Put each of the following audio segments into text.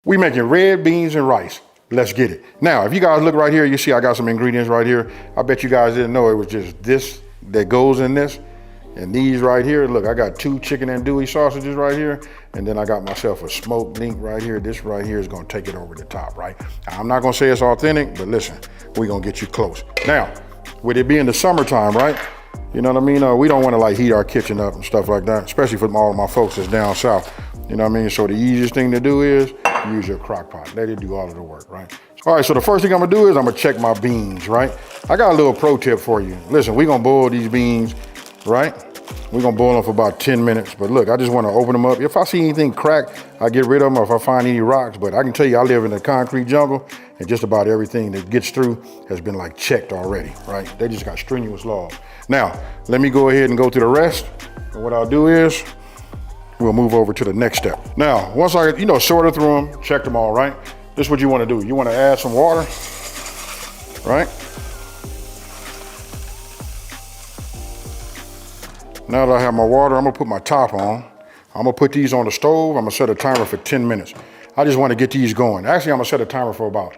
We making red beans and rice. Let's get it. Now, if you guys look right here, you see I got some ingredients right here. I bet you guys didn't know it was just this that goes in this. And these right here, look, I got 2 chicken andouille sausages right here. And then I got myself a smoked link right here. This right here is gonna take it over the top, right? I'm not gonna say it's authentic, but listen, we're gonna get you close. Now, with it being the summertime, right? You know what I mean? We don't wanna like heat our kitchen up and stuff like that, especially for all of my folks that's down south. You know what I mean? So the easiest thing to do is use your crock pot. Let it do all of the work, right? All right, so the first thing I'm gonna do is I'm gonna check my beans, right? I got a little pro tip for you. Listen, we're gonna boil these beans, right? We're gonna boil them for about 10 minutes. But look, I just wanna open them up. If I see anything cracked, I get rid of them, or if I find any rocks. But I can tell you, I live in a concrete jungle, and just about everything that gets through has been like checked already, right? They just got strenuous laws. Now, let me go ahead and go through the rest. And what I'll do is, we'll move over to the next step. Now, once I, sorted through them, checked them all, right? This is what you wanna do. You wanna add some water, right? Now that I have my water, I'm gonna put my top on. I'm gonna put these on the stove. I'm gonna set a timer for 10 minutes. I just wanna get these going. Actually, I'm gonna set a timer for about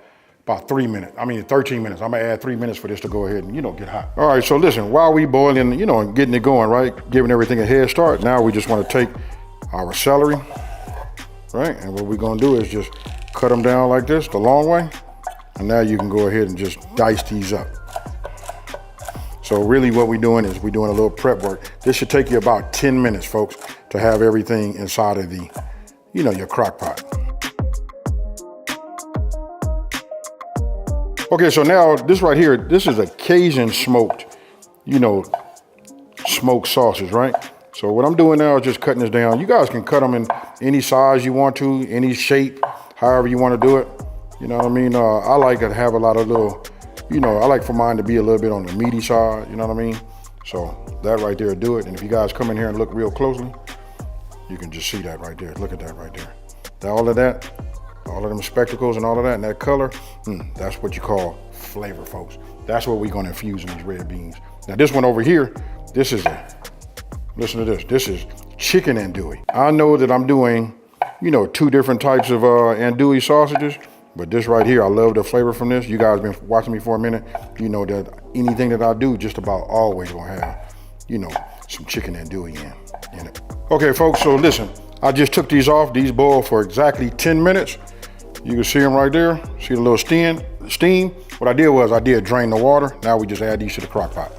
13 minutes. I'm gonna add 3 minutes for this to go ahead and, get hot. All right, so listen, while we boiling, and getting it going, right? Giving everything a head start, now we just wanna take our celery, right? And what we're gonna do is just cut them down like this, the long way. And now you can go ahead and just dice these up. So really what we're doing is we're doing a little prep work. This should take you about 10 minutes, folks, to have everything inside of the, your crock pot. Okay, so now this right here, this is a Cajun smoked, smoked sausage, right? So what I'm doing now is just cutting this down. You guys can cut them in any size you want to, any shape, however you want to do it. You know what I mean? I like to have a lot of little, I like for mine to be a little bit on the meaty side, you know what I mean? So that right there do it. And if you guys come in here and look real closely, you can just see that right there. Look at that right there. All of them spectacles and all of that, and that color, that's what you call flavor, folks. That's what we're gonna infuse in these red beans. Now this one over here, listen to this. This is chicken andouille. I know that I'm doing, 2 different types of andouille sausages, but this right here, I love the flavor from this. You guys been watching me for a minute. You know that anything that I do, just about always gonna have, some chicken andouille in it. Okay, folks, so listen, I just took these off. These boiled for exactly 10 minutes. You can see them right there. See the little steam? What I did was I did drain the water. Now we just add these to the crock pot.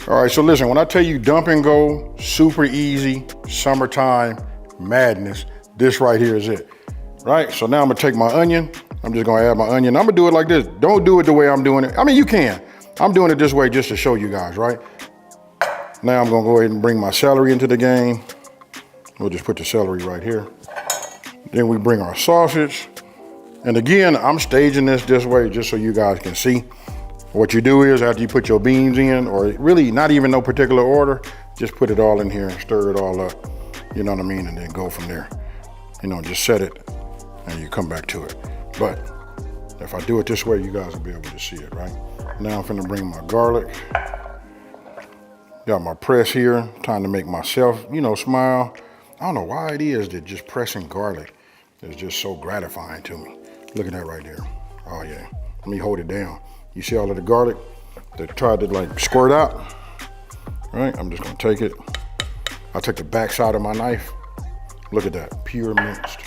All right, so listen, when I tell you dump and go, super easy, summertime madness, this right here is it, right? So now I'm gonna take my onion. I'm just gonna add my onion. I'm gonna do it like this. Don't do it the way I'm doing it. I mean, you can. I'm doing it this way just to show you guys, right? Now I'm gonna go ahead and bring my celery into the game. We'll just put the celery right here. Then we bring our sausage. And again, I'm staging this way just so you guys can see. What you do is after you put your beans in, or really not even no particular order, just put it all in here and stir it all up. You know what I mean? And then go from there. Just set it and you come back to it. But if I do it this way, you guys will be able to see it, right? Now I'm finna bring my garlic. Got my press here, trying to make myself, smile. I don't know why it is that just pressing garlic is just so gratifying to me. Look at that right there. Oh yeah, let me hold it down. You see all of the garlic that tried to like squirt out? Right, I'm just gonna take it. I'll take the back side of my knife. Look at that, pure minced.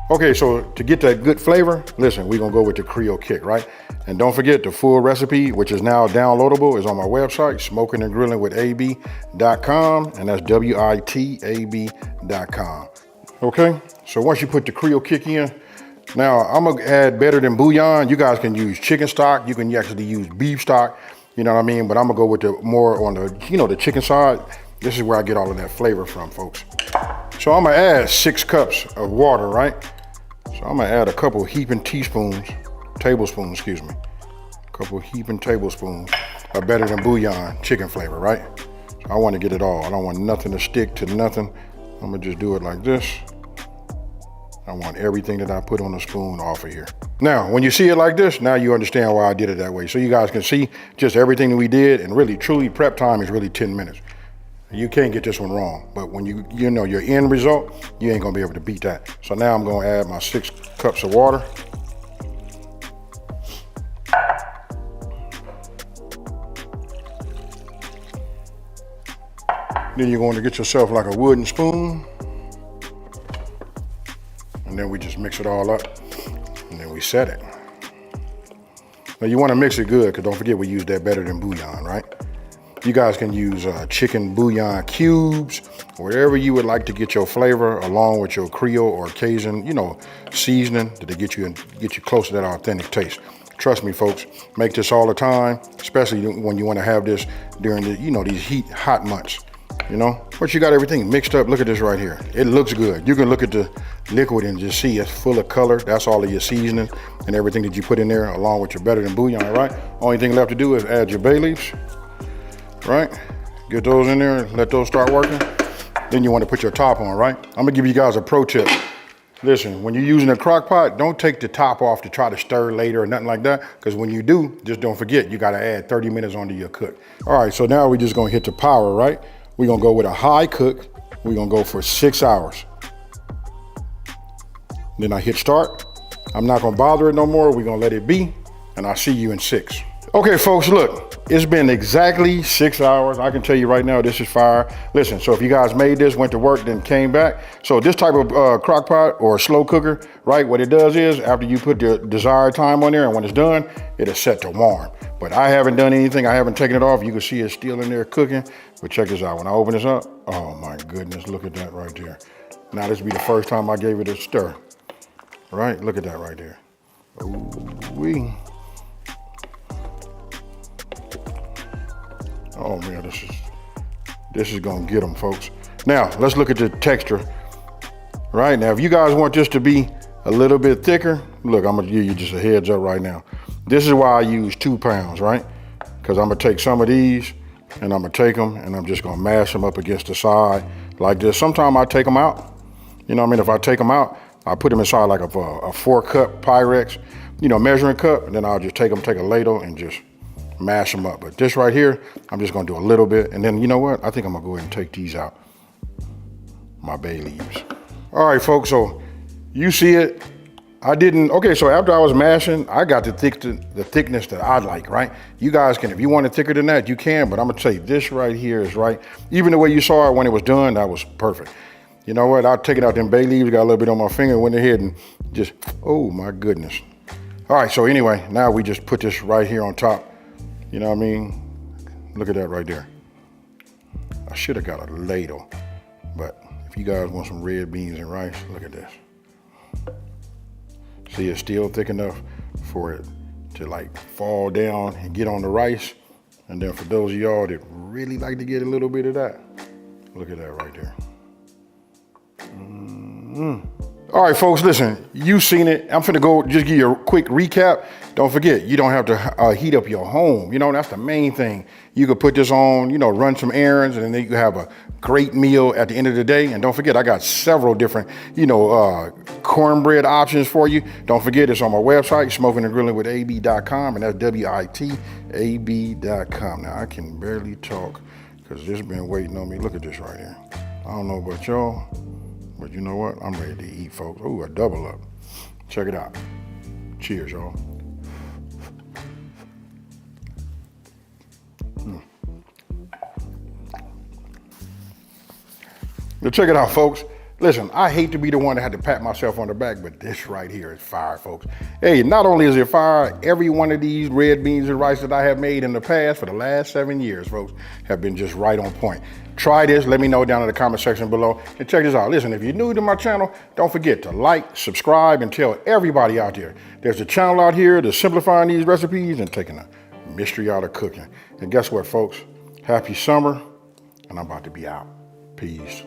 Okay, so to get that good flavor, listen, we're gonna go with the Creole kick, right? And don't forget the full recipe, which is now downloadable, is on my website, smokingandgrillingwithab.com, and that's WITAB.com. Okay, so once you put the Creole kick in, now I'm gonna add better than bouillon. You guys can use chicken stock, you can actually use beef stock, you know what I mean? But I'm gonna go with the more on the, the chicken side. This is where I get all of that flavor from, folks. So I'm gonna add 6 cups of water, right? So I'm gonna add a couple heaping tablespoons, A couple heaping tablespoons of better than bouillon chicken flavor, right? So I wanna get it all. I don't want nothing to stick to nothing. I'm gonna just do it like this. I want everything that I put on the spoon off of here. Now, when you see it like this, now you understand why I did it that way. So you guys can see just everything that we did, and really, truly, prep time is really 10 minutes. You can't get this one wrong, but when you know your end result, you ain't gonna be able to beat that. So now I'm gonna add my 6 cups of water. Then you're going to get yourself like a wooden spoon. And then we just mix it all up. And then we set it. Now you want to mix it good, because don't forget we use that better than bouillon, right? You guys can use chicken bouillon cubes, wherever you would like to get your flavor, along with your Creole or Cajun, seasoning to get you close to that authentic taste. Trust me, folks, make this all the time, especially when you want to have this during the, these hot months. But you got everything mixed up. Look at this right here. It looks good. You can look at the liquid and just see it's full of color. That's all of your seasoning and everything that you put in there, along with your better than bouillon, right? Only thing left to do is add your bay leaves, right? Get those in there and let those start working. Then you want to put your top on, right? I'm gonna give you guys a pro tip. Listen, when you're using a crock pot, don't take the top off to try to stir later or nothing like that, because when you do, just don't forget, you gotta add 30 minutes onto your cook. All right, so now we're just gonna hit the power, right? We're gonna go with a high cook. We're gonna go for 6 hours. Then I hit start. I'm not gonna bother it no more. We're gonna let it be, and I'll see you in 6. Okay, folks, look, it's been exactly 6 hours. I can tell you right now, this is fire. Listen, so if you guys made this, went to work, then came back. So this type of crock pot or slow cooker, right, what it does is, after you put the desired time on there, and when it's done, it'll set to warm. But I haven't done anything. I haven't taken it off. You can see it's still in there cooking. But check this out. When I open this up, oh my goodness, look at that right there. Now this will be the first time I gave it a stir. Right, look at that right there. Ooh-wee. Oh man, this is gonna get them, folks. Now, let's look at the texture. Right, now if you guys want this to be a little bit thicker, look, I'm gonna give you just a heads up right now. This is why I use 2 pounds, right? Because I'm gonna take some of these and I'm gonna take them and I'm just gonna mash them up against the side like this. Sometimes I take them out. You know what I mean? If I take them out, I put them inside like a 4-cup Pyrex, measuring cup, and then I'll just take a ladle and just mash them up. But this right here, I'm just gonna do a little bit. And then you know what? I think I'm gonna go ahead and take these out, my bay leaves. All right, folks, so you see it. Okay, so after I was mashing, I got the thickness that I like, right? You guys can, if you want it thicker than that, you can, but I'm gonna tell you, this right here is right. Even the way you saw it when it was done, that was perfect. You know what? I'll take it out, them bay leaves, got a little bit on my finger, went ahead and just, oh my goodness. All right, so anyway, now we just put this right here on top. You know what I mean? Look at that right there. I should have got a ladle, but if you guys want some red beans and rice, look at this. See, it's still thick enough for it to like fall down and get on the rice. And then for those of y'all that really like to get a little bit of that, look at that right there. All right, folks, listen, you've seen it. I'm finna go just give you a quick recap. Don't forget, you don't have to heat up your home. That's the main thing. You could put this on, run some errands, and then you can have a great meal at the end of the day. And don't forget, I got several different, cornbread options for you. Don't forget, it's on my website, smokingandgrillingwithab.com, and that's WITAB.com. Now, I can barely talk because this has been waiting on me. Look at this right here. I don't know about y'all, but you know what? I'm ready to eat, folks. Ooh, a double up. Check it out. Cheers, y'all. Now check it out, folks. Listen, I hate to be the one that had to pat myself on the back, but this right here is fire, folks. Hey, not only is it fire, every one of these red beans and rice that I have made in the past for the last 7 years, folks, have been just right on point. Try this, let me know down in the comment section below. And check this out, listen, if you're new to my channel, don't forget to like, subscribe, and tell everybody out there. There's a channel out here that's simplifying these recipes and taking a mystery out of cooking. And guess what, folks? Happy summer, and I'm about to be out. Peace.